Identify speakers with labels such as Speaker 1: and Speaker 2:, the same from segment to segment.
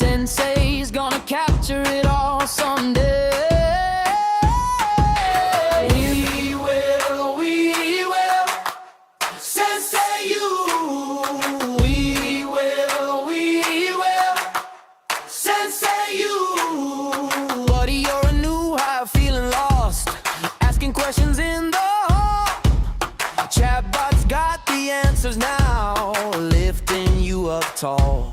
Speaker 1: Sensay's gonna capture it all someday. We will, Sensay you. We will, Sensay you. Buddy, you're a new high, feeling lost, asking questions in the hall. Chatbot's got the answers now, lifting you up tall.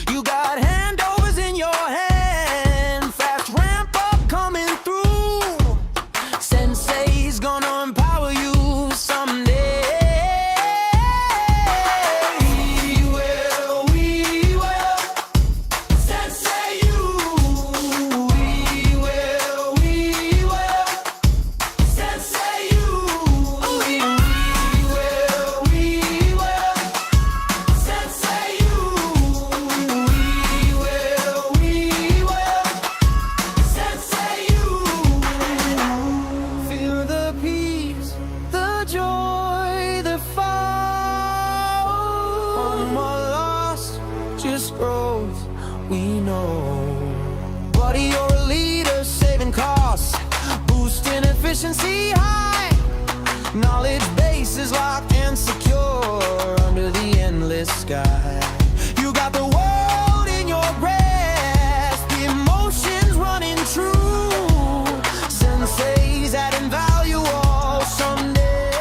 Speaker 1: You got handovers in your hand, fast ramp up coming through. Sensei's gonna empower you someday. We will, Sensei you. We will, Sensei you. We will, Sensei you. Sensei you. Feel the peace, the joy, the fall. Home or lost, just growth, we know. Buddy, you're a leader, saving costs, boosting efficiency high. Knowledge base is locked and secure under the endless sky. You got the world in your grasp, the emotions running true. Sensei's adding value all someday.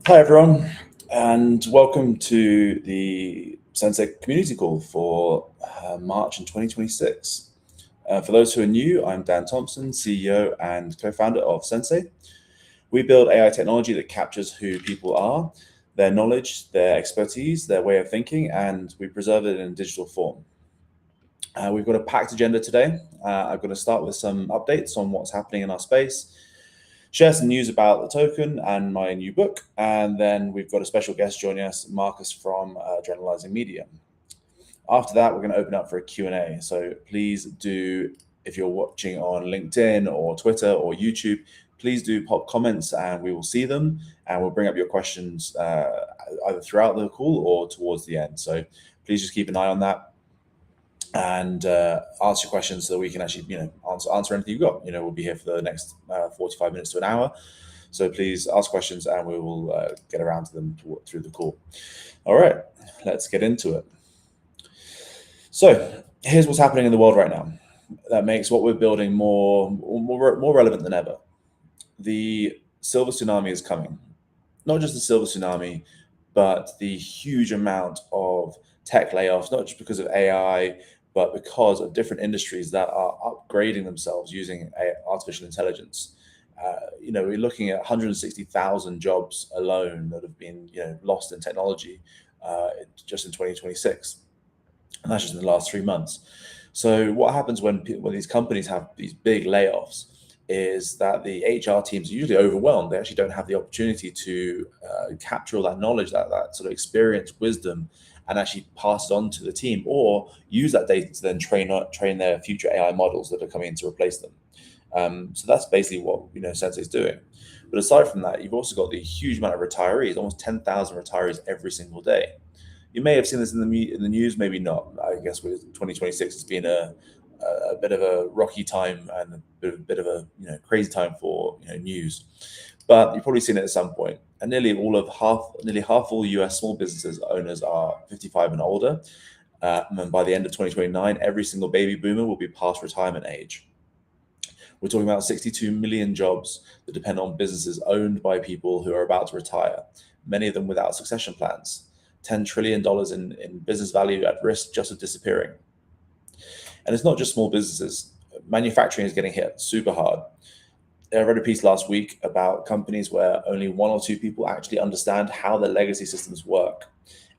Speaker 2: Hi everyone, and welcome to the Sensay Community Call for March in 2026. For those who are new, I'm Dan Thompson, CEO and co-founder of Sensay. We build AI technology that captures who people are, their knowledge, their expertise, their way of thinking, and we preserve it in digital form. We've got a packed agenda today. I'm going to start with some updates on what's happening in our space, share some news about the token and my new book, and then we've got a special guest joining us, Marcus from Generalizing Media. After that, we're going to open up for a Q&A. So please do, if you're watching on LinkedIn or Twitter or YouTube, please do pop comments and we will see them and we'll bring up your questions either throughout the call or towards the end. So please just keep an eye on that and ask your questions so that we can actually, answer anything you've got. We'll be here for the next 45 minutes to an hour. So please ask questions and we will get around to them through the call. All right, let's get into it. So here's what's happening in the world right now that makes what we're building more relevant than ever. The silver tsunami is coming. Not just the silver tsunami, but the huge amount of tech layoffs, not just because of AI, but because of different industries that are upgrading themselves using artificial intelligence. We're looking at 160,000 jobs alone that have been lost in technology just in 2026. And that's just in the last 3 months. So what happens when these companies have these big layoffs is that the HR teams are usually overwhelmed. They actually don't have the opportunity to capture all that knowledge, that sort of experience, wisdom, and actually pass it on to the team or use that data to then train their future AI models that are coming in to replace them. So that's basically what Sensei is doing. But aside from that, you've also got the huge amount of retirees, almost 10,000 retirees every single day. You may have seen this in the news, maybe not. I guess with 2026 has been a bit of a rocky time and a bit of a crazy time for news. But you've probably seen it at some point. And nearly half all US small businesses owners are 55 and older. And by the end of 2029, every single baby boomer will be past retirement age. We're talking about 62 million jobs that depend on businesses owned by people who are about to retire, many of them without succession plans. $10 trillion in business value at risk just of disappearing. And it's not just small businesses. Manufacturing is getting hit super hard. I read a piece last week about companies where only 1 or 2 people actually understand how their legacy systems work.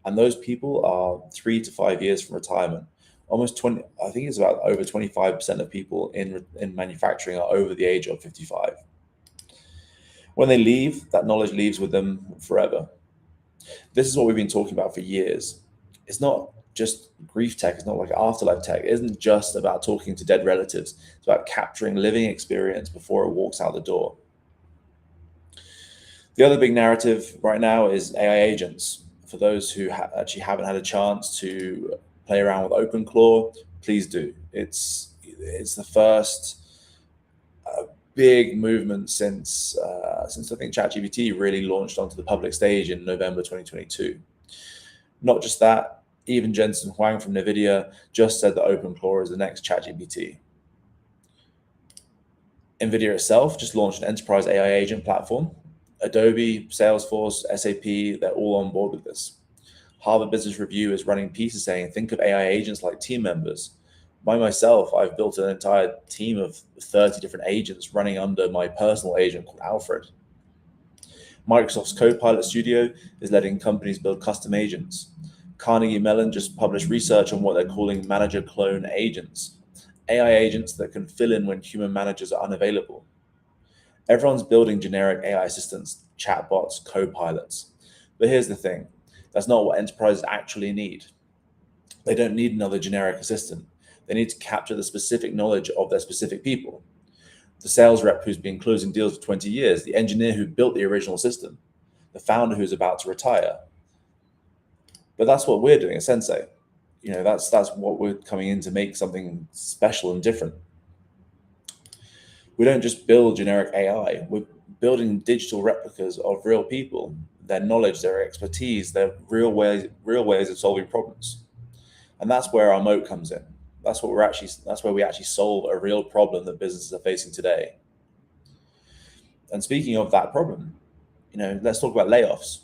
Speaker 2: And those people are 3 to 5 years from retirement. Almost 20, I think it's about over 25% of people in manufacturing are over the age of 55. When they leave, that knowledge leaves with them forever. This is what we've been talking about for years. It's not just grief tech. It's not like afterlife tech. It isn't just about talking to dead relatives. It's about capturing living experience before it walks out the door. The other big narrative right now is AI agents. for those who actually haven't had a chance to play around with OpenClaw, please do. It's the first big movement since I think ChatGPT really launched onto the public stage in November 2022. Not just that, even Jensen Huang from NVIDIA just said that OpenClaw is the next ChatGPT. NVIDIA itself just launched an enterprise AI agent platform. Adobe, Salesforce, SAP, they're all on board with this. Harvard Business Review is running pieces saying, think of AI agents like team members. By myself, I've built an entire team of 30 different agents running under my personal agent called Alfred. Microsoft's Copilot Studio is letting companies build custom agents. Carnegie Mellon just published research on what they're calling manager clone agents, AI agents that can fill in when human managers are unavailable. Everyone's building generic AI assistants, chatbots, copilots. But here's the thing, that's not what enterprises actually need. They don't need another generic assistant. They need to capture the specific knowledge of their specific people. The sales rep who's been closing deals for 20 years, the engineer who built the original system, the founder who's about to retire. But that's what we're doing at Sensay. That's what we're coming in to make something special and different. We don't just build generic AI. We're building digital replicas of real people, their knowledge, their expertise, their real ways of solving problems. And that's where our moat comes in. That's where we actually solve a real problem that businesses are facing today. And speaking of that problem, let's talk about layoffs.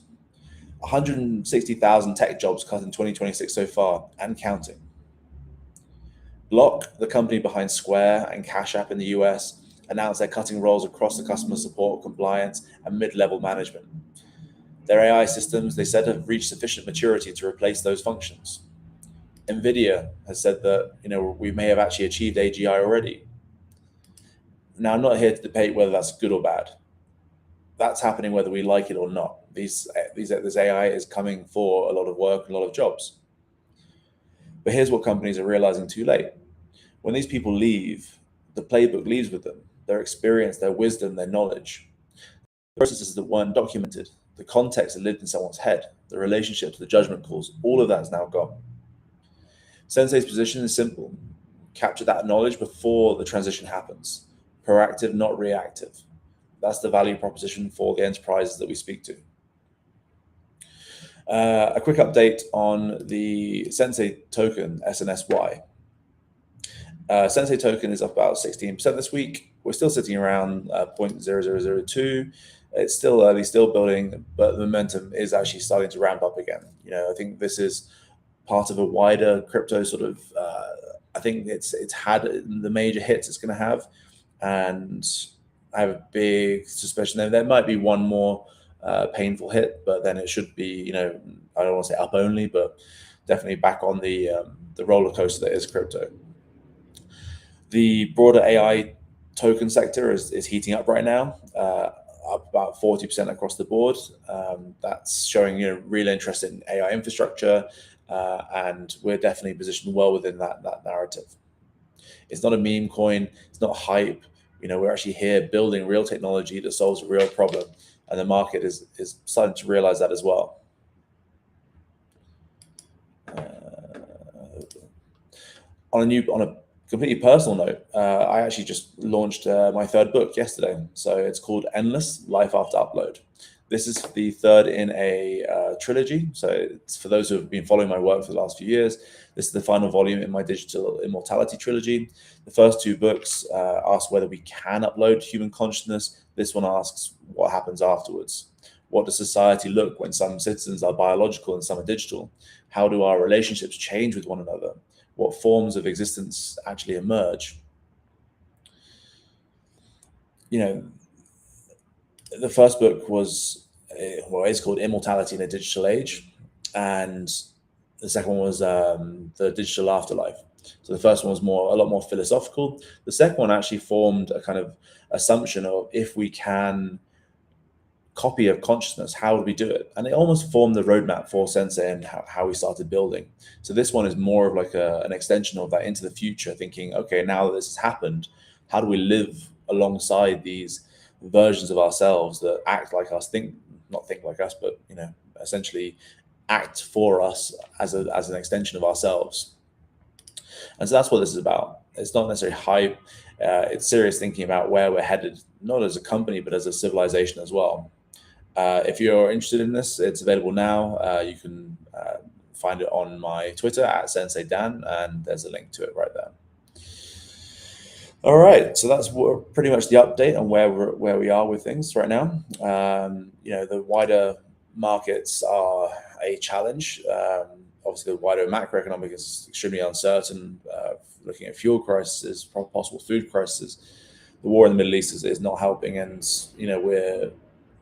Speaker 2: 160,000 tech jobs cut in 2026 so far and counting. Block, the company behind Square and Cash App in the US, announced they're cutting roles across the customer support, compliance, and mid-level management. Their AI systems, they said, have reached sufficient maturity to replace those functions. NVIDIA has said that we may have actually achieved AGI already. Now, I'm not here to debate whether that's good or bad. That's happening whether we like it or not. This AI is coming for a lot of work and a lot of jobs. But here's what companies are realizing too late. When these people leave, the playbook leaves with them. Their experience, their wisdom, their knowledge. The processes that weren't documented, the context that lived in someone's head, the relationships, the judgment calls, all of that is now gone. Sensay's position is simple. Capture that knowledge before the transition happens. Proactive, not reactive. That's the value proposition for the enterprises that we speak to. A quick update on the Sensay token, SNSY. Sensay token is up about 16% this week. We're still sitting around 0.0002. It's still early, still building, but the momentum is actually starting to ramp up again. I think this is part of a wider crypto sort of, I think it's had the major hits it's going to have. And I have a big suspicion there might be one more painful hit, but then it should be, I don't want to say up only, but definitely back on the roller coaster that is crypto. The broader AI token sector is heating up right now, up about 40% across the board. That's showing real interest in AI infrastructure, and we're definitely positioned well within that narrative. It's not a meme coin. It's not hype. We're actually here building real technology that solves a real problem, and the market is starting to realize that as well. On a completely personal note, I actually just launched my third book yesterday. So it's called Endless: Life After Upload. This is the third in a trilogy. So it's for those who have been following my work for the last few years. This is the final volume in my digital immortality trilogy. The first two books ask whether we can upload human consciousness. This one asks what happens afterwards. What does society look when some citizens are biological and some are digital? How do our relationships change with one another? What forms of existence actually emerge? The first book is called Immortality in a Digital Age, and the second one was The Digital Afterlife. So the first one was a lot more philosophical. The second one actually formed a kind of assumption of if we can copy of consciousness, how would we do it? And it almost formed the roadmap for Sensay and how we started building. So this one is more of like an extension of that into the future, thinking, okay, now that this has happened, how do we live alongside these versions of ourselves that act like us, not think like us, but essentially act for us as an extension of ourselves. And so that's what this is about. It's not necessarily hype. It's serious thinking about where we're headed, not as a company, but as a civilization as well. If you're interested in this, it's available now. You can find it on my Twitter at Sensay Dan, and there's a link to it right there. All right, so that's pretty much the update on where we are with things right now. The wider markets are a challenge. Obviously, the wider macroeconomic is extremely uncertain. Looking at fuel crises, possible food crises, the war in the Middle East is not helping, and we're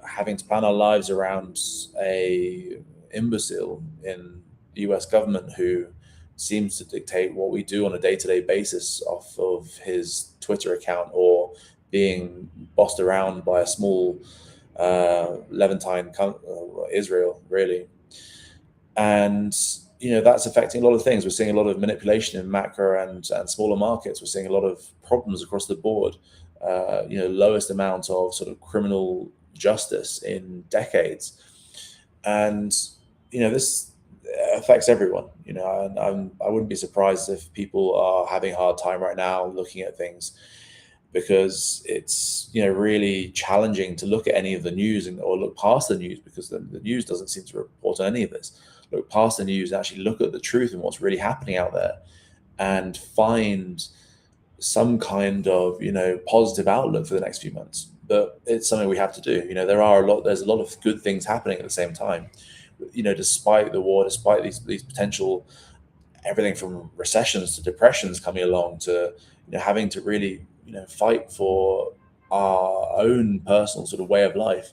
Speaker 2: having to plan our lives around a imbecile in the U.S. government who seems to dictate what we do on a day-to-day basis off of his Twitter account, or being bossed around by a small Levantine Israel, really. And that's affecting a lot of things. We're seeing a lot of manipulation in macro and smaller markets. We're seeing a lot of problems across the board. Lowest amount of sort of criminal justice in decades, and this affects everyone. And I wouldn't be surprised if people are having a hard time right now looking at things, because it's really challenging to look at any of the news or look past the news, because the news doesn't seem to report on any of this. Look past the news and actually look at the truth and what's really happening out there, and find some kind of positive outlook for the next few months. But it's something we have to do. There's a lot of good things happening at the same time. Despite the war, despite these potential, everything from recessions to depressions coming along, to having to really fight for our own personal sort of way of life.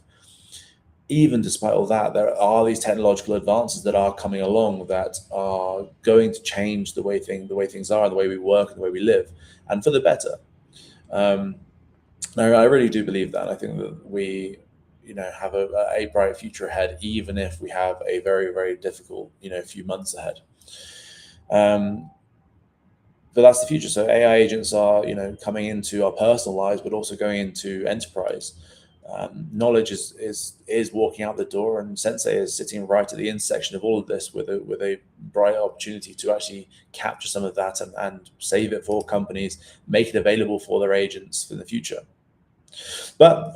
Speaker 2: Even despite all that, there are these technological advances that are coming along that are going to change the way things are, and the way we work, and the way we live, and for the better. I really do believe that. I think that we have a bright future ahead, even if we have a very, very difficult few months ahead. But that's the future. So AI agents are coming into our personal lives, but also going into enterprise. Knowledge is walking out the door, and Sensay is sitting right at the intersection of all of this, with a bright opportunity to actually capture some of that and save it for companies, make it available for their agents in the future. But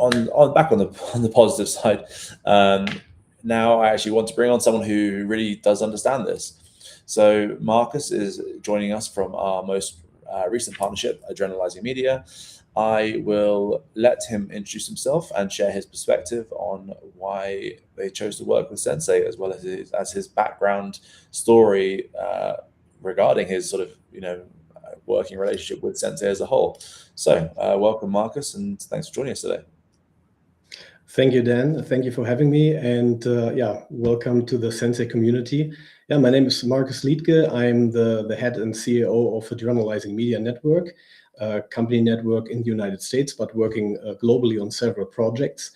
Speaker 2: back on the positive side, now I actually want to bring on someone who really does understand this. So Marcus is joining us from our most recent partnership, Adrenalizing Media. I will let him introduce himself and share his perspective on why they chose to work with Sensay, as well as his background story regarding his sort of working relationship with Sensay as a whole. So welcome, Marcus, and thanks for joining us today.
Speaker 3: Thank you, Dan. Thank you for having me, and welcome to the Sensay community. My name is Marcus Liedtke. I'm the head and CEO of Adrenalizing Media Network, a company network in the United States, but working globally on several projects.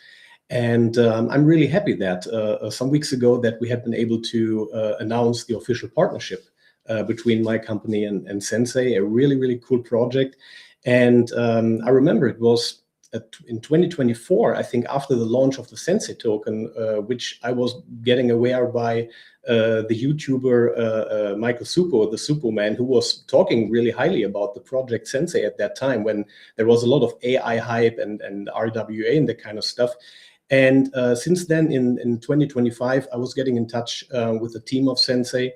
Speaker 3: And I'm really happy that some weeks ago that we had been able to announce the official partnership between my company and Sensay, a really, really cool project. And I remember it was in 2024, I think, after the launch of the Sensay token, which I was getting aware by the YouTuber Michael Supo, the Supo man, who was talking really highly about the project Sensay at that time, when there was a lot of AI hype and RWA and that kind of stuff. And since then, in 2025, I was getting in touch with the team of Sensay,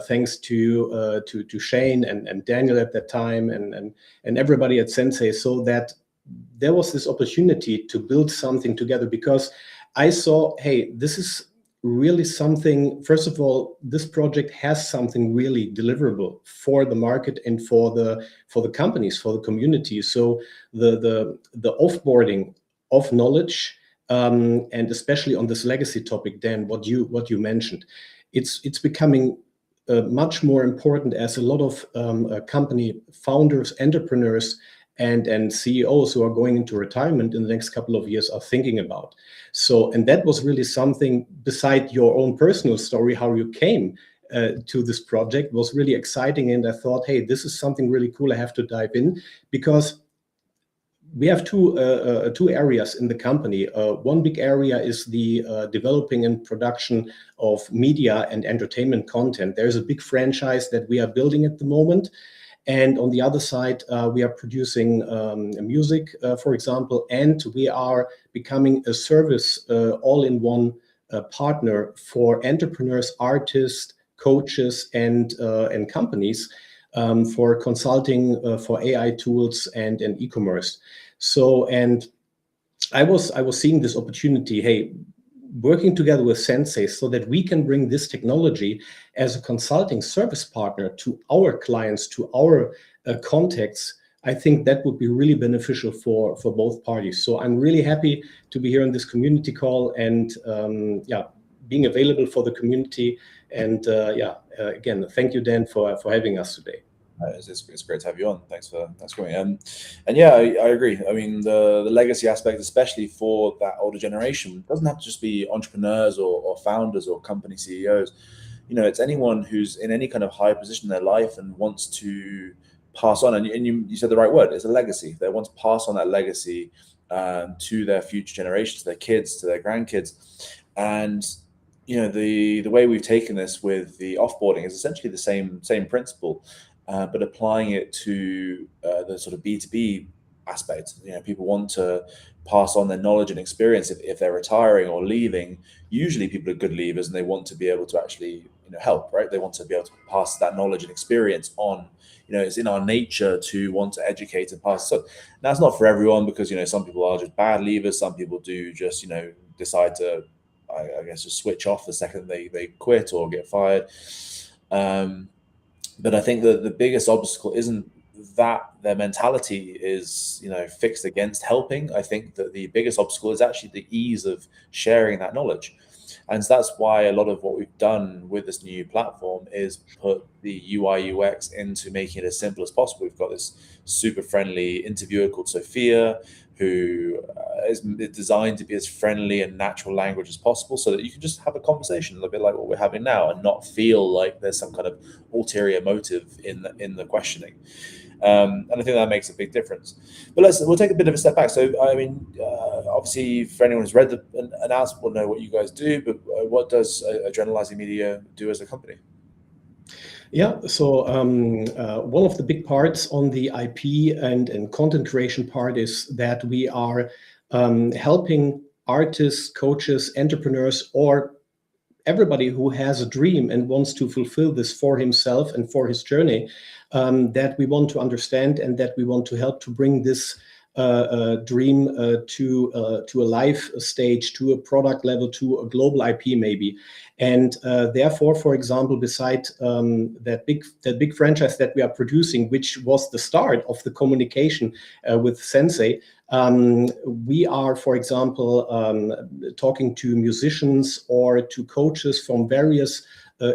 Speaker 3: thanks to Shane and Daniel at that time, and everybody at Sensay, so that there was this opportunity to build something together, because I saw, hey, this is really something. First of all, this project has something really deliverable for the market and for the companies, for the community. So the offboarding of knowledge, and especially on this legacy topic, Dan, what you mentioned, it's becoming much more important, as a lot of company founders, entrepreneurs, and CEOs who are going into retirement in the next couple of years are thinking about. So, and that was really something, beside your own personal story, how you came to this project, was really exciting. And I thought, hey, this is something really cool. I have to dive in, because we have two areas in the company. One big area is the developing and production of media and entertainment content. There's a big franchise that we are building at the moment. And on the other side, we are producing music, for example, and we are becoming a service all-in-one partner for entrepreneurs, artists, coaches, and companies for consulting for AI tools and e-commerce. So, and I was seeing this opportunity, hey, working together with Sensay so that we can bring this technology as a consulting service partner to our clients, to our contacts. I think that would be really beneficial for both parties. So I'm really happy to be here on this community call and being available for the community. And again, thank you, Dan, for having us today.
Speaker 2: It's great to have you on. Thanks for coming. And yeah, I agree. I mean, the legacy aspect, especially for that older generation, doesn't have to just be entrepreneurs or founders or company CEOs. You know, it's anyone who's in any kind of high position in their life and wants to pass on. And you said the right word. It's a legacy. They want to pass on that legacy to their future generations, to their kids, to their grandkids. And you know, the way we've taken this with the offboarding is essentially the same principle. But applying it to the sort of B2B aspect. You know, people want to pass on their knowledge and experience if they're retiring or leaving. Usually people are good leavers and they want to be able to actually, you know, help, right? They want to be able to pass that knowledge and experience on. You know, it's in our nature to want to educate and pass. So that's not for everyone because, you know, some people are just bad leavers. Some people do just, you know, decide to, I guess, just switch off the second they quit or get fired. But I think that the biggest obstacle isn't that their mentality is, you know, fixed against helping. I think that the biggest obstacle is actually the ease of sharing that knowledge. And so that's why a lot of what we've done with this new platform is put the UI UX into making it as simple as possible. We've got this super friendly interviewer called Sophia, who is designed to be as friendly and natural language as possible so that you can just have a conversation a little bit like what we're having now and not feel like there's some kind of ulterior motive in the questioning. And I think that makes a big difference. But we'll take a bit of a step back. So, I mean, obviously, for anyone who's read the announcement, will know what you guys do. But what does Adrenalizing Media do as a company?
Speaker 3: Yeah, so one of the big parts on the IP and content creation part is that we are helping artists, coaches, entrepreneurs, or everybody who has a dream and wants to fulfill this for himself and for his journey, that we want to understand and that we want to help to bring this dream to a live stage, to a product level, to a global IP maybe. And therefore, for example, beside that big franchise that we are producing, which was the start of the communication with Sensay, we are, for example, talking to musicians or to coaches from various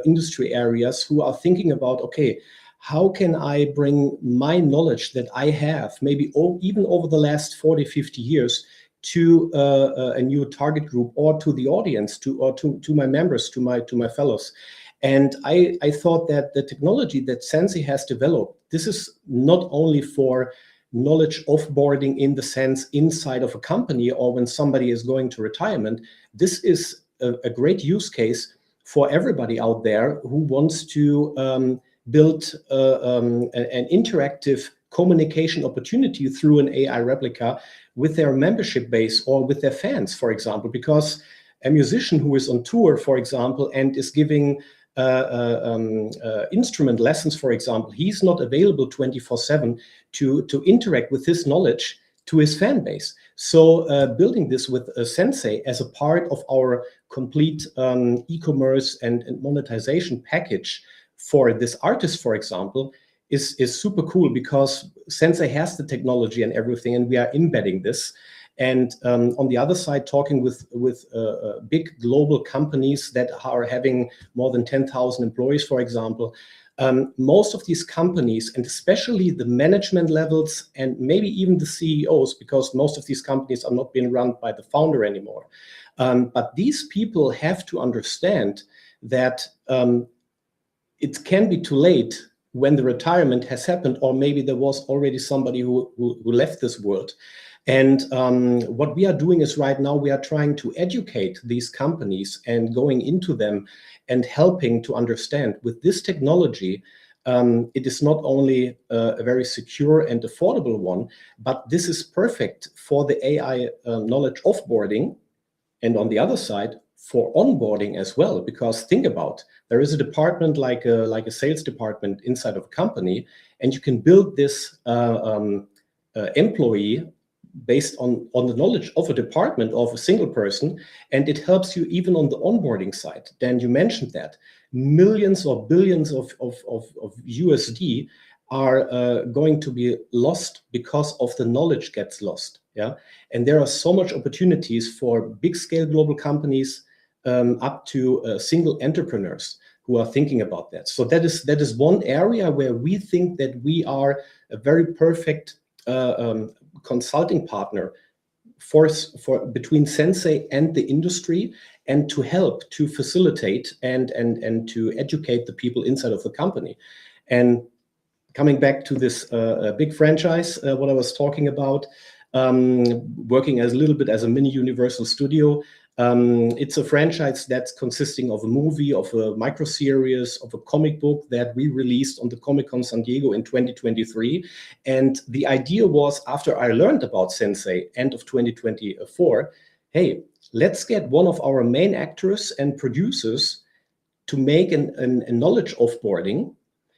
Speaker 3: industry areas who are thinking about, okay, how can I bring my knowledge that I have, maybe even over the last 40, 50 years, to a new target group or to the audience, to my members, to my fellows. And I thought that the technology that Sensay has developed, this is not only for knowledge offboarding in the sense inside of a company or when somebody is going to retirement. This is a great use case for everybody out there who wants to build an interactive communication opportunity through an AI replica with their membership base or with their fans, for example, because a musician who is on tour, for example, and is giving instrument lessons, for example, he's not available 24/7 to interact with his knowledge to his fan base. So building this with Sensay as a part of our complete e-commerce and monetization package for this artist, for example, is super cool because Sensay has the technology and everything, and we are embedding this. And on the other side, talking with big global companies that are having more than 10,000 employees, for example, most of these companies, and especially the management levels and maybe even the CEOs, because most of these companies are not being run by the founder anymore. But these people have to understand that it can be too late when the retirement has happened, or maybe there was already somebody who left this world. And what we are doing is right now we are trying to educate these companies and going into them and helping to understand with this technology. It is not only a very secure and affordable one, but this is perfect for the AI knowledge offboarding, and on the other side for onboarding as well. Because think about, there is a department like a sales department inside of a company, and you can build this employee based on the knowledge of a department, of a single person, and it helps you even on the onboarding side. Dan, you mentioned that millions or billions of USD are going to be lost because of the knowledge gets lost. Yeah, and there are so much opportunities for big scale global companies up to single entrepreneurs who are thinking about that. So that is one area where we think that we are a very perfect consulting partner for between Sensay and the industry, and to help to facilitate and to educate the people inside of the company. And coming back to this big franchise, what I was talking about, working as a little bit as a mini Universal Studio. It's a franchise that's consisting of a movie, of a micro series, of a comic book that we released on the Comic-Con San Diego in 2023. And the idea was, after I learned about Sensay end of 2024, hey, let's get one of our main actors and producers to make a knowledge offboarding,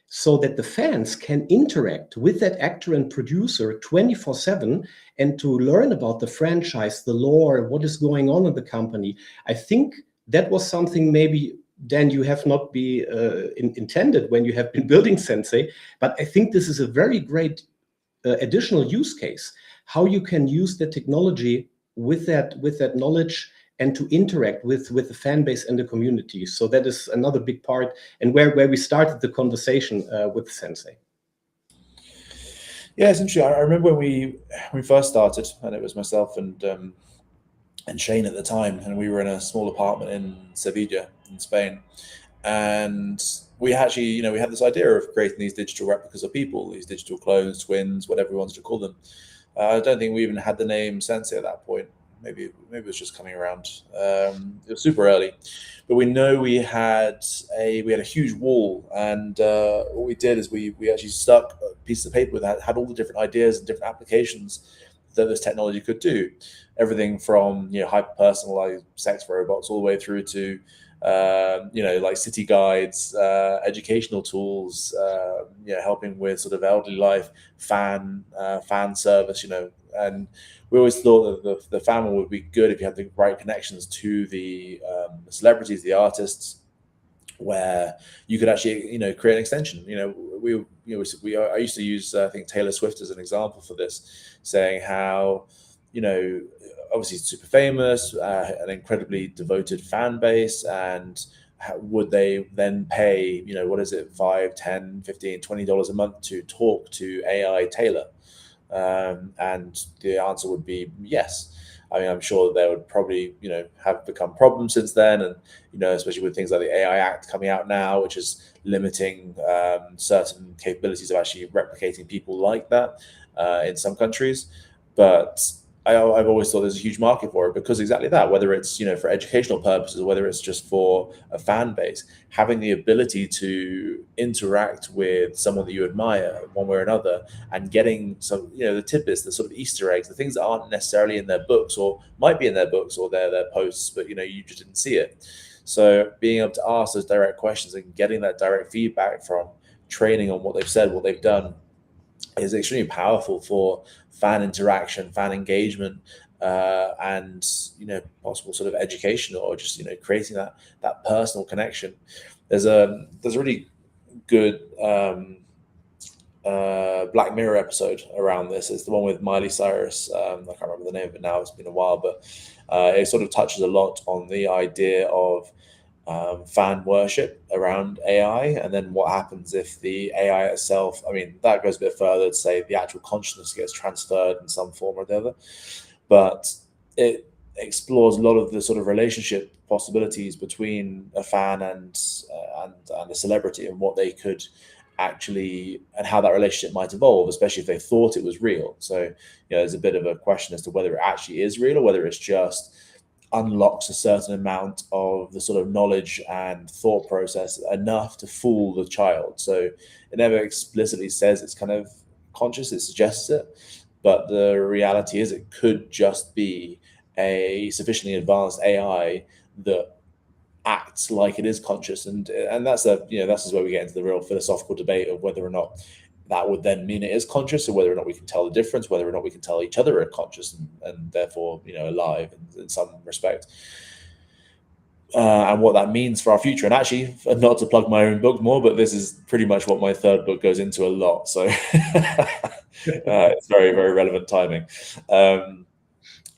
Speaker 3: so that the fans can interact with that actor and producer 24/7 and to learn about the franchise, the lore, what is going on in the company. I think that was something maybe, Dan, you have not intended when you have been building Sensay, but I think this is a very great additional use case, how you can use the technology with that knowledge and to interact with the fan base and the community. So that is another big part, and where we started the conversation with Sensay.
Speaker 2: Yeah, it's interesting. I remember when we first started, and it was myself and Shane at the time, and we were in a small apartment in Sevilla, in Spain, and we actually, we had this idea of creating these digital replicas of people, these digital clones, twins, whatever we wanted to call them. I don't think we even had the name Sensay at that point. Maybe it was just coming around. It was super early, but we know we had a huge wall, and what we did is we actually stuck a piece of paper that had all the different ideas and different applications that this technology could do. Everything from hyper personalized sex robots all the way through to like city guides, educational tools, helping with sort of elderly life, fan service, and we always thought that the fan would be good if you had the right connections to the celebrities, the artists, where you could actually create an extension. I used to use I think Taylor Swift as an example for this, saying how obviously super famous, an incredibly devoted fan base, and would they then pay what is it, $5, $10, $15, $20 a month to talk to AI Taylor? And the answer would be yes. I mean, I'm sure there would probably, have become problems since then, and especially with things like the AI Act coming out now, which is limiting certain capabilities of actually replicating people like that in some countries. But I've always thought there's a huge market for it, because exactly that, whether it's for educational purposes, whether it's just for a fan base, having the ability to interact with someone that you admire one way or another, and getting some the tidbits, the sort of Easter eggs, the things that aren't necessarily in their books, or might be in their books or their posts, but you just didn't see it. So being able to ask those direct questions and getting that direct feedback from training on what they've said, what they've done, is extremely powerful for fan interaction, fan engagement, and possible sort of education, or just creating that personal connection. There's a really good Black Mirror episode around this. It's the one with Miley Cyrus. I can't remember the name of it now. It's been a while, but it sort of touches a lot on the idea of fan worship around AI, and then what happens if the AI itself, I mean, that goes a bit further to say the actual consciousness gets transferred in some form or the other, but it explores a lot of the sort of relationship possibilities between a fan and a celebrity, and what they could actually, and how that relationship might evolve, especially if they thought it was real. So, there's a bit of a question as to whether it actually is real or whether it's just unlocks a certain amount of the sort of knowledge and thought process enough to fool the child. So it never explicitly says it's kind of conscious, it suggests it, but the reality is it could just be a sufficiently advanced AI that acts like it is conscious, and that's that's where we get into the real philosophical debate of whether or not that would then mean it is conscious, or whether or not we can tell the difference, whether or not we can tell each other are conscious and therefore alive in some respect, and what that means for our future. And actually, not to plug my own book more, but this is pretty much what my third book goes into a lot, so it's very, very relevant timing.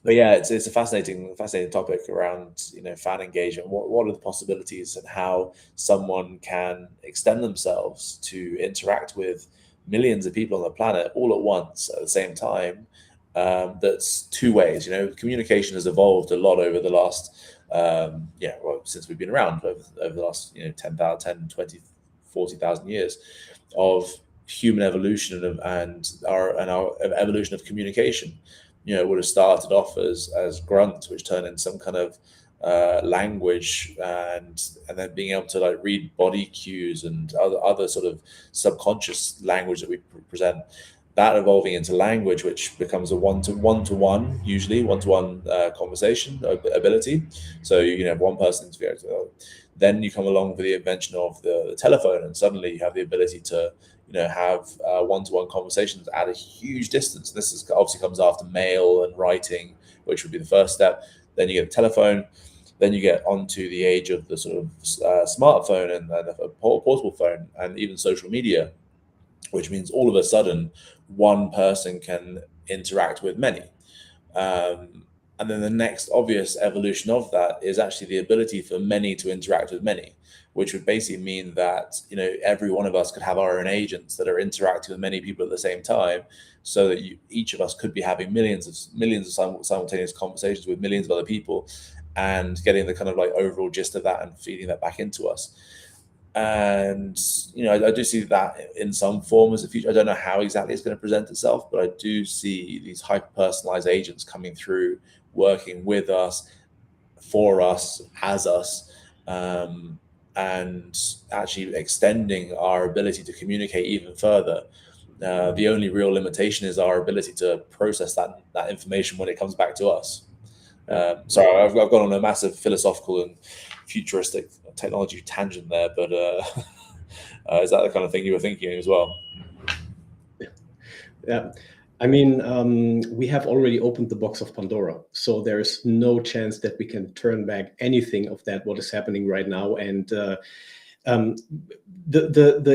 Speaker 2: But yeah, it's a fascinating topic around fan engagement. What are the possibilities, and how someone can extend themselves to interact with millions of people on the planet all at once at the same time? That's two ways. Communication has evolved a lot over the last since we've been around over the last 10, 20, 40,000 years of human evolution and our evolution of communication. It would have started off as grunts, which turned into some kind of language, and then being able to read body cues and other sort of subconscious language that we present. That evolving into language, which becomes a one-to-one, usually one-to-one conversation ability. So you can have one person to then you come along with the invention of the telephone, and suddenly you have the ability to have one-to-one conversations at a huge distance. This obviously comes after mail and writing, which would be the first step. Then you get a telephone. Then you get onto the age of the sort of smartphone and a portable phone, and even social media, which means all of a sudden one person can interact with many. And then the next obvious evolution of that is actually the ability for many to interact with many, which would basically mean that every one of us could have our own agents that are interacting with many people at the same time, so that each of us could be having millions of simultaneous conversations with millions of other people, and getting the kind of overall gist of that and feeding that back into us. And I do see that in some form as a future. I don't know how exactly it's going to present itself, but I do see these hyper-personalized agents coming through, working with us, for us, as us, and actually extending our ability to communicate even further. The only real limitation is our ability to process that information when it comes back to us. Sorry, I've gone on a massive philosophical and futuristic technology tangent there, but is that the kind of thing you were thinking as well?
Speaker 3: Yeah. I mean, we have already opened the box of Pandora, so there's no chance that we can turn back anything of that, what is happening right now. And the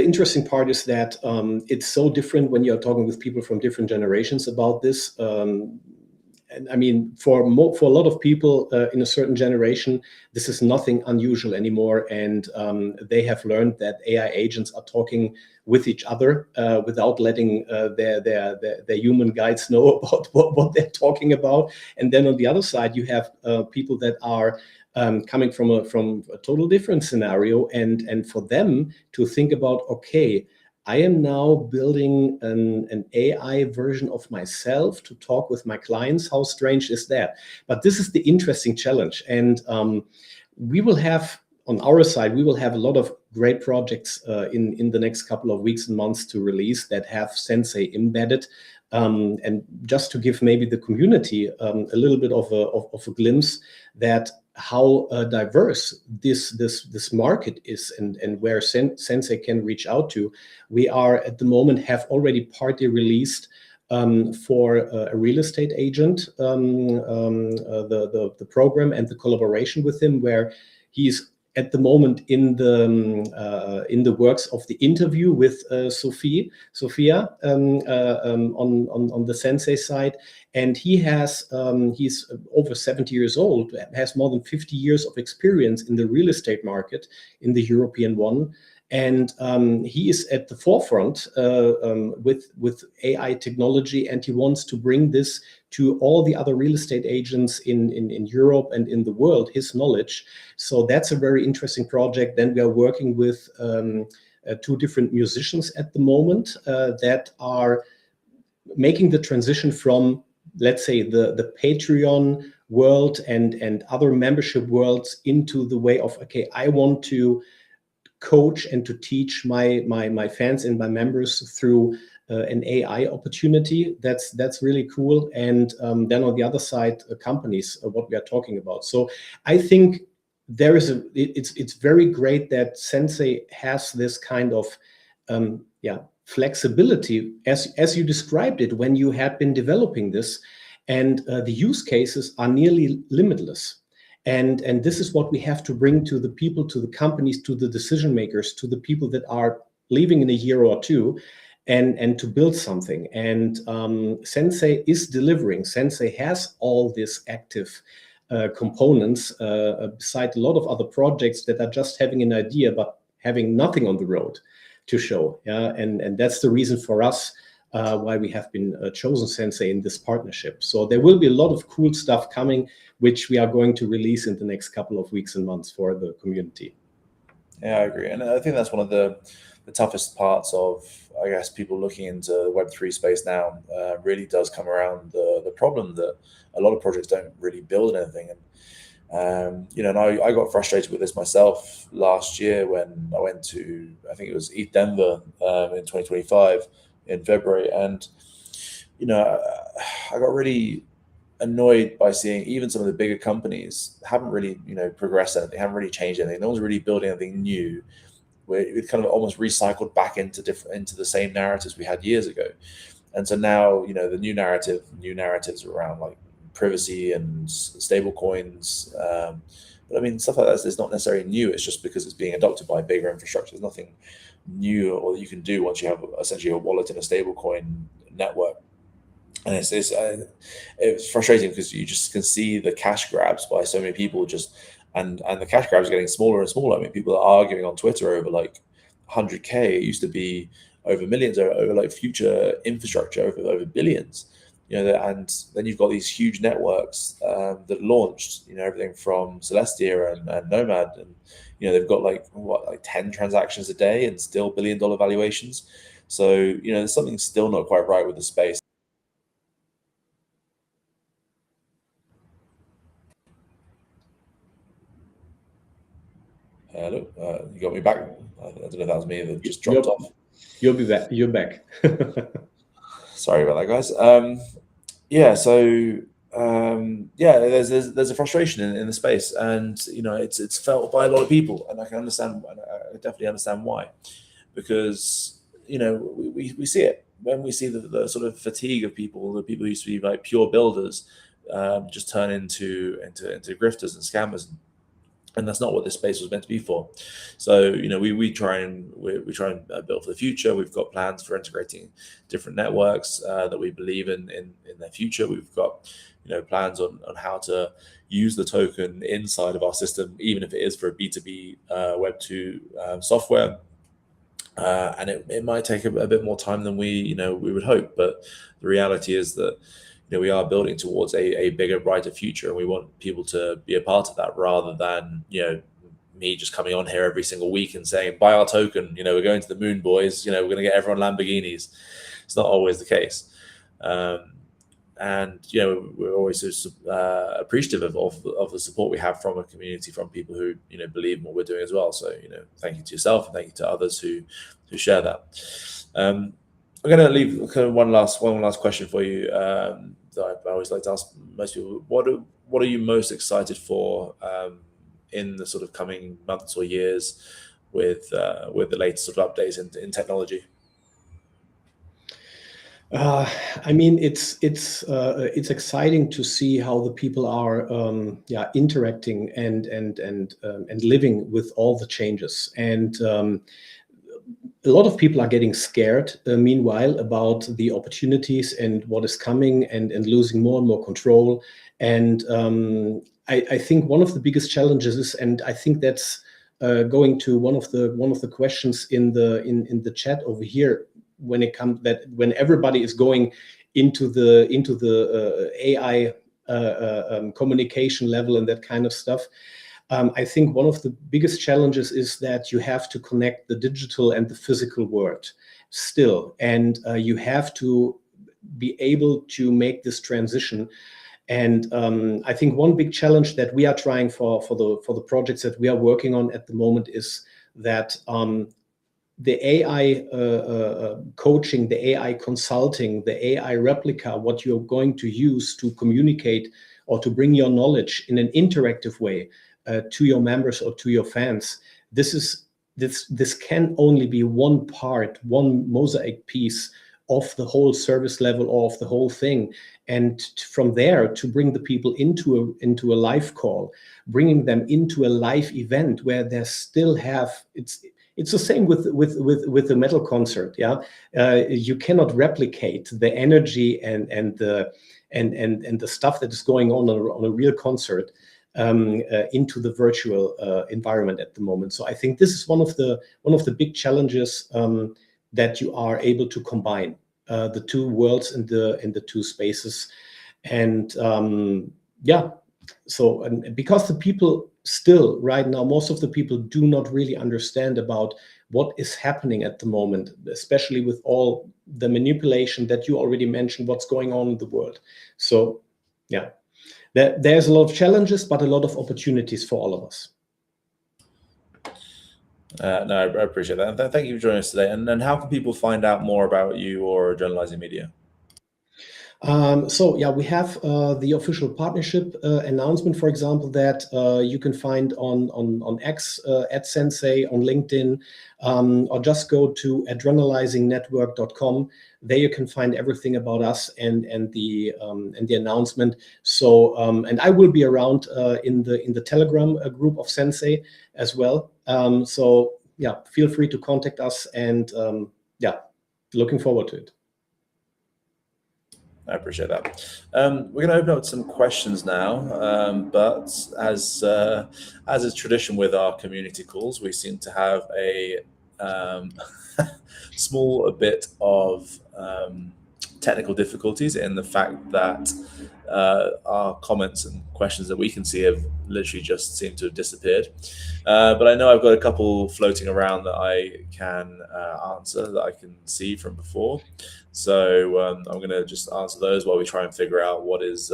Speaker 3: interesting part is that it's so different when you're talking with people from different generations about this. And I mean, for a lot of people in a certain generation, this is nothing unusual anymore, and they have learned that AI agents are talking with each other without letting their human guides know about what they're talking about. And then on the other side, you have people that are coming from a total different scenario, and for them to think about, okay, I am now building an AI version of myself to talk with my clients. How strange is that? But this is the interesting challenge. And we will have, on our side, we will have a lot of great projects in the next couple of weeks and months to release that have Sensay embedded. And just to give maybe the community a little bit of a glimpse that how diverse this market is, and where Sensay can reach out to. We are at the moment have already partly released for a real estate agent the program and the collaboration with him, where he's at the moment in the works of the interview with Sophia on the Sensay side. And he's over 70 years old, has more than 50 years of experience in the real estate market, in the European one. And he is at the forefront with AI technology, and he wants to bring this to all the other real estate agents in Europe and in the world, his knowledge. So that's a very interesting project. Then we are working with two different musicians at the moment that are making the transition from, let's say, the Patreon world and other membership worlds into the way of, okay, I want to coach and to teach my fans and my members through an AI opportunity. That's really cool. And then on the other side, companies, what we are talking about. So I think there is it's very great that Sensay has this kind of flexibility as you described it when you had been developing this, and the use cases are nearly limitless. And this is what we have to bring to the people, to the companies, to the decision makers, to the people that are leaving in a year or two, and to build something. And Sensay is delivering. Sensay has all these active components beside a lot of other projects that are just having an idea but having nothing on the road to show. And that's the reason for us why we have been chosen Sensay in this partnership. So there will be a lot of cool stuff coming, which we are going to release in the next couple of weeks and months for the community.
Speaker 2: Yeah, I agree. And I think that's one of the toughest parts of, I guess, people looking into the Web3 space now, really does come around the problem that a lot of projects don't really build anything. And, and I got frustrated with this myself last year when I went to, I think it was ETH Denver in 2025 in February. And, I got really annoyed by seeing even some of the bigger companies haven't really, progressed anything, haven't really changed anything. No one's really building anything new. We've kind of almost recycled back into the same narratives we had years ago. And so now, the new narratives around like privacy and stable coins. But I mean, stuff like that is not necessarily new. It's just because it's being adopted by bigger infrastructure. There's nothing new or that you can do once you have essentially a wallet in a stable coin network. And it's frustrating because you just can see the cash grabs by so many people and the cash grabs are getting smaller and smaller. I mean, people are arguing on Twitter over like 100K. It used to be over millions, or over like future infrastructure, over billions. And then you've got these huge networks that launched, everything from Celestia and Nomad, and they've got like 10 transactions a day and still $1 billion valuations. So there's something still not quite right with the space. Hello, you got me back. I don't know if that was me that just dropped off.
Speaker 3: You'll be back. You're back.
Speaker 2: Sorry about that, guys. There's a frustration in the space, and it's felt by a lot of people, and I can understand. I definitely understand why, because we see it when we see the sort of fatigue of people. The people who used to be like pure builders just turn into grifters and scammers. And that's not what this space was meant to be for. So we try and build for the future. We've got plans for integrating different networks that we believe in their future. We've got plans on how to use the token inside of our system, even if it is for a B2B Web2 software. And it might take a bit more time than we would hope, but the reality is that we are building towards a bigger, brighter future, and we want people to be a part of that, rather than me just coming on here every single week and saying, buy our token, we're going to the moon, boys, we're going to get everyone Lamborghinis. It's not always the case. And we're always appreciative of the support we have from a community, from people who believe in what we're doing as well. So thank you to yourself, and thank you to others who share that. I'm going to leave kind of one last question for you that I always like to ask most people. What are you most excited for in the sort of coming months or years with the latest sort of updates in technology?
Speaker 3: I mean, it's exciting to see how the people are interacting and living with all the changes. And a lot of people are getting scared, meanwhile, about the opportunities and what is coming, and losing more and more control. And I think one of the biggest challenges is, and I think that's going to one of the questions in the chat over here, when it comes that when everybody is going into the AI communication level and that kind of stuff. I think one of the biggest challenges is that you have to connect the digital and the physical world still, and you have to be able to make this transition. And I think one big challenge that we are trying for the projects that we are working on at the moment is that the AI coaching, the AI consulting, the AI replica, what you're going to use to communicate or to bring your knowledge in an interactive way to your members or to your fans. This can only be one part, one mosaic piece of the whole service level or of the whole thing. And from there, to bring the people into a live call, bringing them into a live event where they still have it's the same with the metal concert. Yeah, you cannot replicate the energy and the stuff that is going on a real concert into the virtual environment at the moment. So I think this is one of the big challenges that you are able to combine the two worlds and the two spaces, and yeah. So, and because the people still right now, most of the people do not really understand about what is happening at the moment, especially with all the manipulation that you already mentioned, what's going on in the world. So, yeah, there's a lot of challenges, but a lot of opportunities for all of us.
Speaker 2: No, I appreciate that. And thank you for joining us today. And how can people find out more about you or Journalizing Media?
Speaker 3: So yeah, we have the official partnership announcement, for example, that you can find on X at Sensay, on LinkedIn, or just go to adrenalizingnetwork.com. There you can find everything about us and the announcement. So and I will be around in the Telegram group of Sensay as well. So yeah, feel free to contact us, and yeah, looking forward to it.
Speaker 2: I appreciate that. We're going to open up some questions now, but as is tradition with our community calls, we seem to have a small bit of technical difficulties in the fact that our comments and questions that we can see have literally just seemed to have disappeared. But I know I've got a couple floating around that I can answer, that I can see from before. So I'm going to just answer those while we try and figure out what is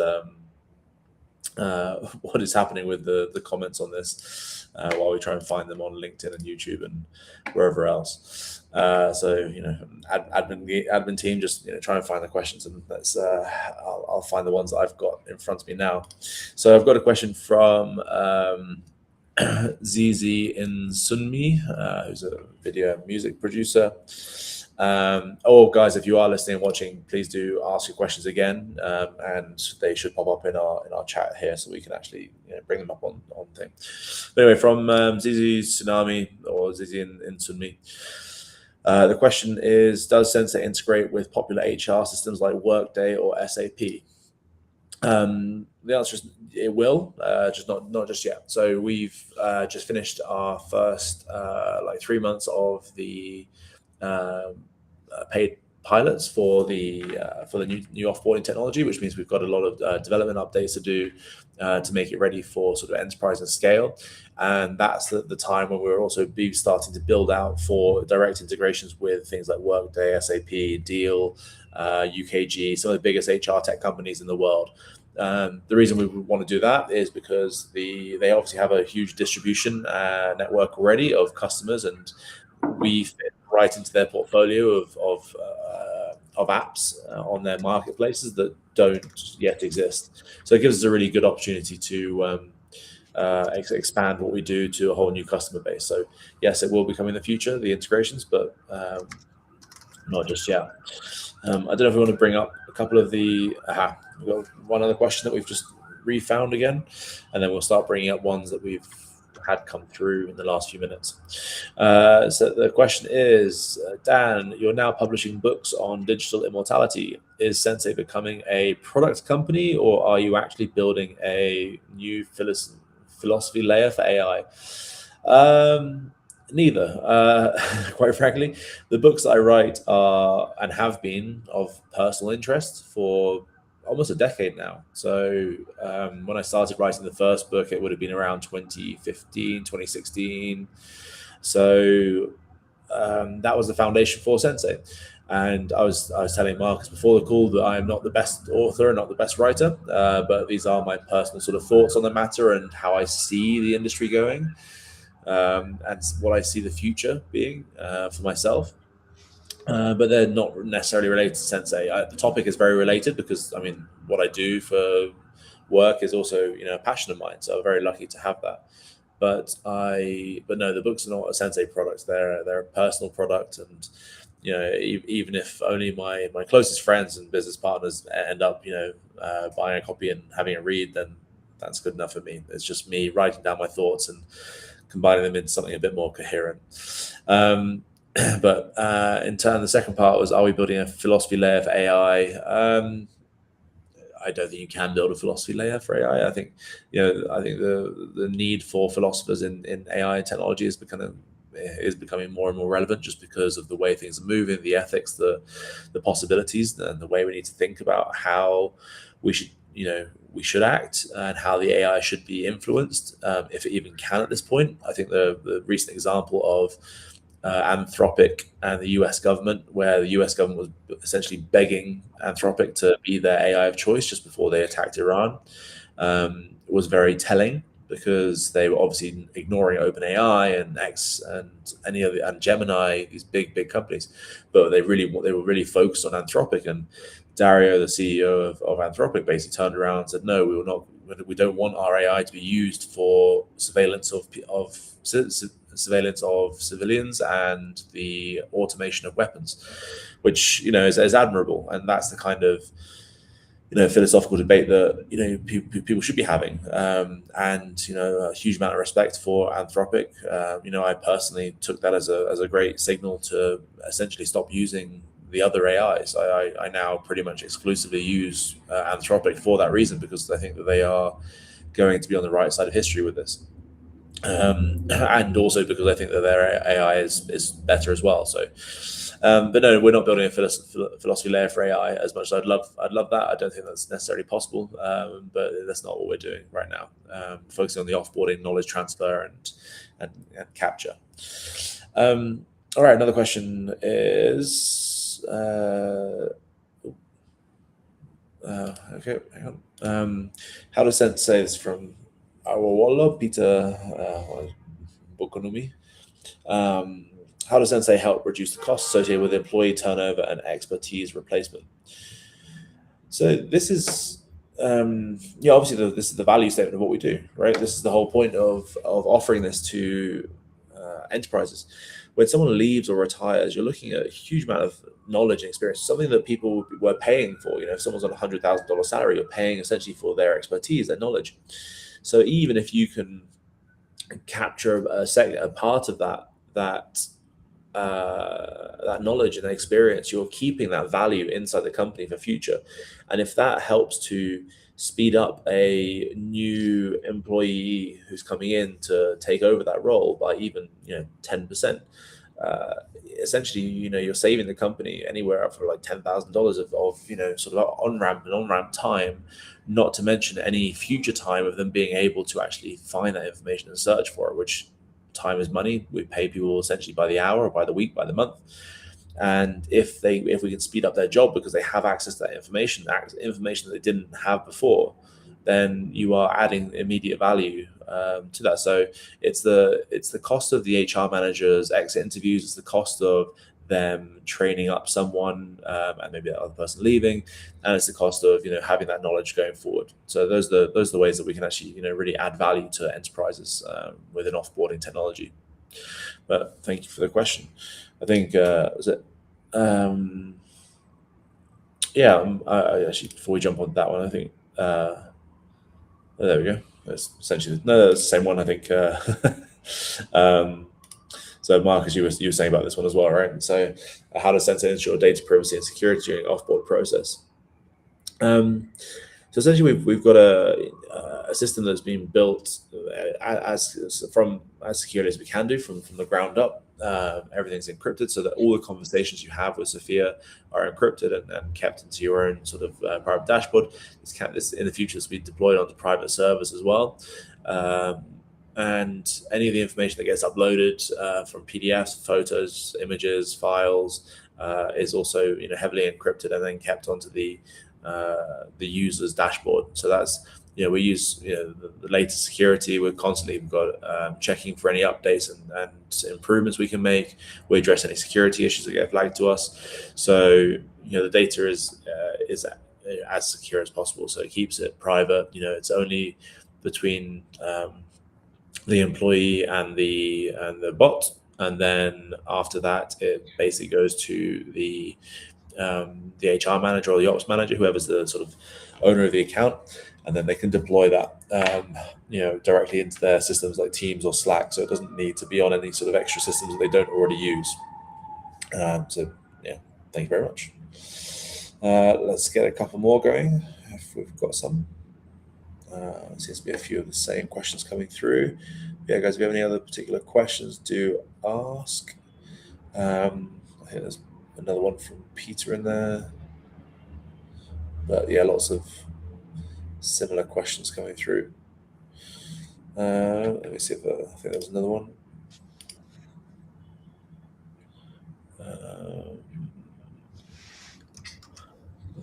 Speaker 2: happening with the comments on this, while we try and find them on LinkedIn and YouTube and wherever else. So admin team, just try and find the questions, and let's I'll find the ones that I've got in front of me now. So I've got a question from Zizi Insunmi, who's a video and music producer. Guys, if you are listening and watching, please do ask your questions again, and they should pop up in our chat here, so we can actually bring them up on thing. But anyway, from Zizi Tsunami, or Zizi Insunmi. The question is, does Sensay integrate with popular HR systems like Workday or SAP? The answer is it will, just not just yet. So we've just finished our first 3 months of the paid pilots for the new offboarding technology, which means we've got a lot of development updates to do to make it ready for sort of enterprise and scale. And that's the time when we're also starting to build out for direct integrations with things like Workday, SAP, Deal, UKG, some of the biggest HR tech companies in the world. The reason we want to do that is because they obviously have a huge distribution network already of customers, and we fit right into their portfolio of apps on their marketplaces that don't yet exist. So it gives us a really good opportunity to expand what we do to a whole new customer base. So yes, it will become in the future, the integrations, but not just yet. I don't know if we want to bring up a couple of the. We've got one other question that we've just refound again, and then we'll start bringing up ones that we've had come through in the last few minutes. So the question is, Dan, you're now publishing books on digital immortality. Is Sensay becoming a product company, or are you actually building a new philosophy layer for AI? Neither. Quite frankly, the books that I write are and have been of personal interest for almost a decade now. So when I started writing the first book, it would have been around 2015, 2016. So that was the foundation for Sensay. And I was telling Marcus before the call that I am not the best author and not the best writer, but these are my personal sort of thoughts on the matter and how I see the industry going, and what I see the future being for myself. But they're not necessarily related to Sensay. The topic is very related because, I mean, what I do for work is also, a passion of mine. So I'm very lucky to have that. But no, the books are not a Sensay product. They're a personal product, and even if only my closest friends and business partners end up buying a copy and having a read, then that's good enough for me. It's just me writing down my thoughts and combining them into something a bit more coherent. But in turn, the second part was, are we building a philosophy layer for AI? I don't think you can build a philosophy layer for AI. I think the need for philosophers in AI technology is becoming more and more relevant, just because of the way things are moving, the ethics, the possibilities, and the way we need to think about how we should act and how the AI should be influenced, if it even can at this point. I think the recent example of Anthropic and the US government, where the US government was essentially begging Anthropic to be their AI of choice just before they attacked Iran, was very telling, because they were obviously ignoring OpenAI and X and and Gemini, these big companies, but they were really focused on Anthropic. And Dario, the CEO of Anthropic, basically turned around and said, no, we don't want our AI to be used for surveillance of civilians and the automation of weapons, which is admirable. And that's the kind of philosophical debate that people should be having, and a huge amount of respect for Anthropic. I personally took that as a great signal to essentially stop using the other AIs. I now pretty much exclusively use Anthropic for that reason, because I think that they are going to be on the right side of history with this. And also because I think that their AI is better as well. So, but no, we're not building a philosophy layer for AI as much as I'd love that. I don't think that's necessarily possible, but that's not what we're doing right now. Focusing on the offboarding, knowledge transfer, and capture. All right, another question is, okay, hang on. How does Sensay, this from Awawolo Peter Bokonumi? How does Sensay help reduce the costs associated with employee turnover and expertise replacement? So this is, obviously this is the value statement of what we do, right? This is the whole point of offering this to enterprises. When someone leaves or retires, you're looking at a huge amount of knowledge and experience, something that people were paying for. If someone's on $100,000 salary, you're paying essentially for their expertise, their knowledge. So even if you can capture a part of that knowledge and experience, you're keeping that value inside the company for future. And if that helps to speed up a new employee who's coming in to take over that role by even 10%, essentially you're saving the company anywhere up for like $10,000 of sort of on-ramp time, not to mention any future time of them being able to actually find that information and search for it, which time is money. We pay people essentially by the hour, or by the week, by the month. And if we can speed up their job because they have access to that information that they didn't have before, then you are adding immediate value to that. So it's the cost of the HR manager's exit interviews. It's the cost of them training up someone and maybe that other person leaving, and it's the cost of having that knowledge going forward. So those are the ways that we can actually really add value to enterprises within offboarding technology. But thank you for the question. I think actually, before we jump on that one, I think there we go. That's essentially that's the same one, I think. So Marcus, you were saying about this one as well, right? So how does Sensay ensure data privacy and security during offboard process? So essentially, we've got a system that's been built as securely as we can do from the ground up. Everything's encrypted so that all the conversations you have with Sophia are encrypted and kept into your own sort of private dashboard. This in the future will be deployed onto private servers as well. And any of the information that gets uploaded from PDFs, photos, images, files is also heavily encrypted and then kept onto the user's dashboard. So that's we use the latest security. We've got checking for any updates and improvements we can make. We address any security issues that get flagged to us. So the data is as secure as possible. So it keeps it private. It's only between the employee and the bot, and then after that it basically goes to the HR manager or the ops manager, whoever's the sort of owner of the account, and then they can deploy that directly into their systems like Teams or Slack, so it doesn't need to be on any sort of extra systems that they don't already use. So yeah, thank you very much. Let's get a couple more going if we've got some. Seems to be a few of the same questions coming through. Yeah, guys, if you have any other particular questions, do ask. I think there's another one from Peter in there. But yeah, lots of similar questions coming through. Let me see if I think there was another one.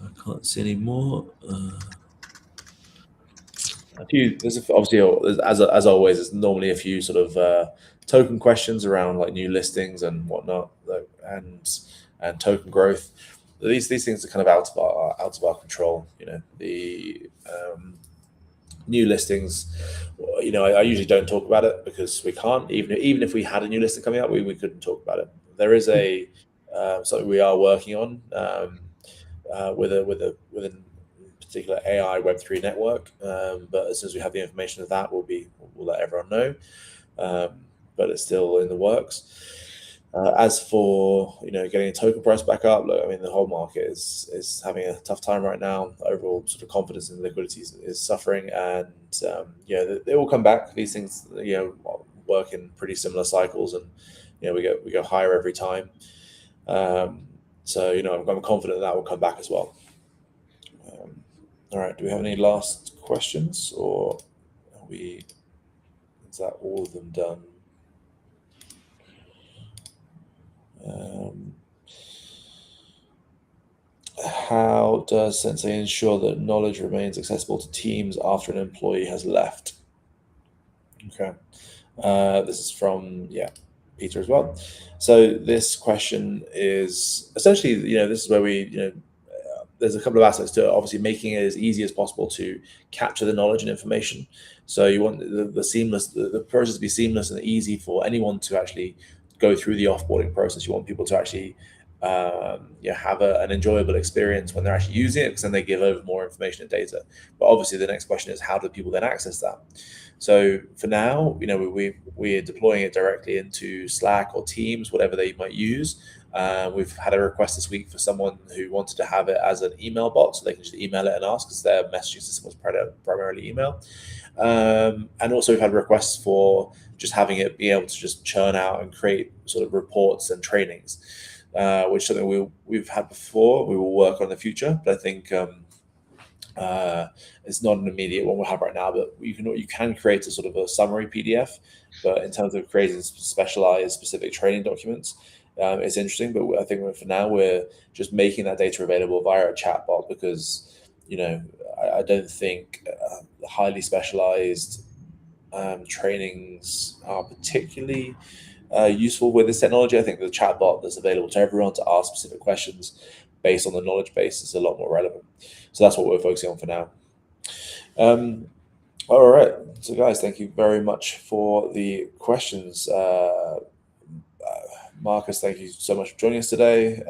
Speaker 2: I can't see any more. There's obviously, as always, there's normally a few sort of token questions around like new listings and whatnot, and token growth. These things are kind of out of our control. The new listings. I usually don't talk about it because we can't. Even if we had a new listing coming up, we couldn't talk about it. There is something we are working on with a particular AI Web3 network, but as soon as we have the information of that, we'll let everyone know. But it's still in the works. As for getting a token price back up, look, I mean the whole market is having a tough time right now. Overall, sort of confidence in liquidity is suffering, and they will come back. These things work in pretty similar cycles, and we go higher every time. So I'm confident that will come back as well. All right, do we have any last questions, or is that all of them done? How does Sensay ensure that knowledge remains accessible to teams after an employee has left? Okay, this is from Peter as well. So this question is essentially this is where we there's a couple of aspects to it. Obviously, making it as easy as possible to capture the knowledge and information. So you want the process to be seamless and easy for anyone to actually go through the offboarding process. You want people to actually have an enjoyable experience when they're actually using it, because then they give over more information and data. But obviously, the next question is, how do people then access that? So for now, we're deploying it directly into Slack or Teams, whatever they might use. We've had a request this week for someone who wanted to have it as an email bot, so they can just email it and ask, because their messaging system was primarily email. And also we've had requests for just having it be able to just churn out and create sort of reports and trainings, which is something we've had before. We will work on in the future, but I think it's not an immediate one we'll have right now. But you can create a sort of a summary PDF, but in terms of creating specialized specific training documents, it's interesting. But I think for now we're just making that data available via a chatbot, because I don't think highly specialized trainings are particularly useful with this technology. I think the chatbot that's available to everyone to ask specific questions based on the knowledge base is a lot more relevant. So that's what we're focusing on for now. All right. So guys, thank you very much for the questions. Marcus, thank you so much for joining us today.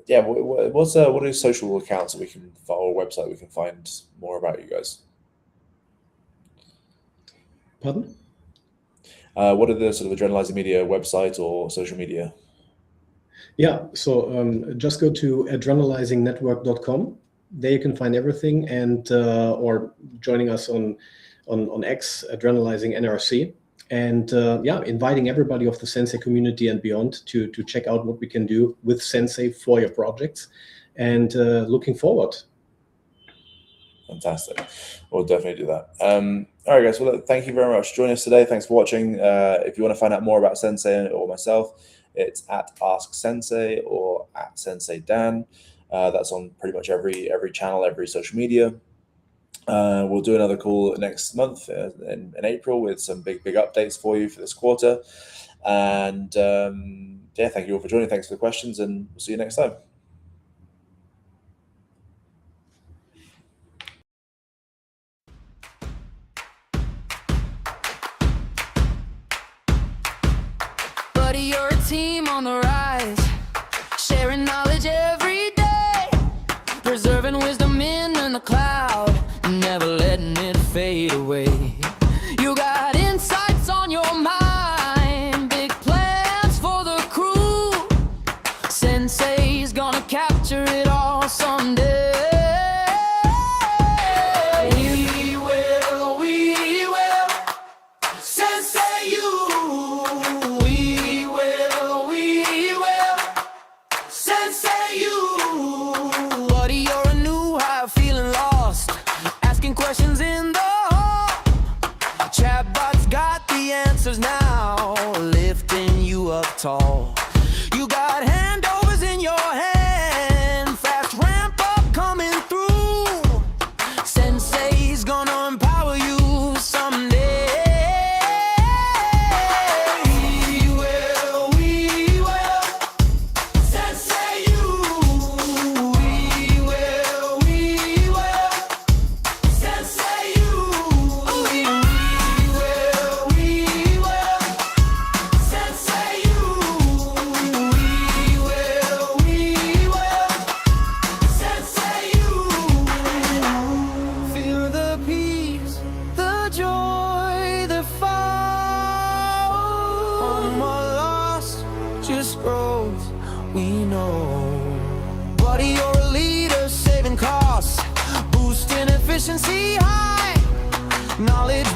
Speaker 2: What are social accounts that we can follow, or website we can find more about you guys?
Speaker 3: Pardon?
Speaker 2: What are the sort of Adrenalizing Media website or social media?
Speaker 3: Yeah, so just go to adrenalizingnetwork.com. There you can find everything, and or joining us on X, Adrenalizing NRC, and yeah, inviting everybody of the Sensay community and beyond to check out what we can do with Sensay for your projects, and looking forward.
Speaker 2: Fantastic. We'll definitely do that. All right, guys. Well, look, thank you very much for joining us today. Thanks for watching. If you want to find out more about Sensay or myself, it's at Ask Sensay or at Sensay Dan. That's on pretty much every channel, every social media. We'll do another call next month in April with some big updates for you for this quarter. And yeah, thank you all for joining. Thanks for the questions, and we'll see you next time.
Speaker 1: Buddy, you're a team on the rise, sharing knowledge every day, preserving wisdom in the cloud, never letting it fade away. You got insights on your mind, big plans for the crew. Sensei's gonna capture it all someday. We will, Sensei you. We will, Sensei you. Buddy, you're a new high, feeling lost, asking questions in the hall. Chatbot's got the answers now, lifting you up tall. You got handovers in your hand, fast ramp up coming through. Sensei's gonna empower you someday. We will, Sensei you. We will, Sensei you. We will, Sensei you. We will, Sensei you. Feel the peace, the joy, the fall. No more lost, just growth, we know. Buddy, you're a leader, saving costs, boosting efficiency high. Knowledge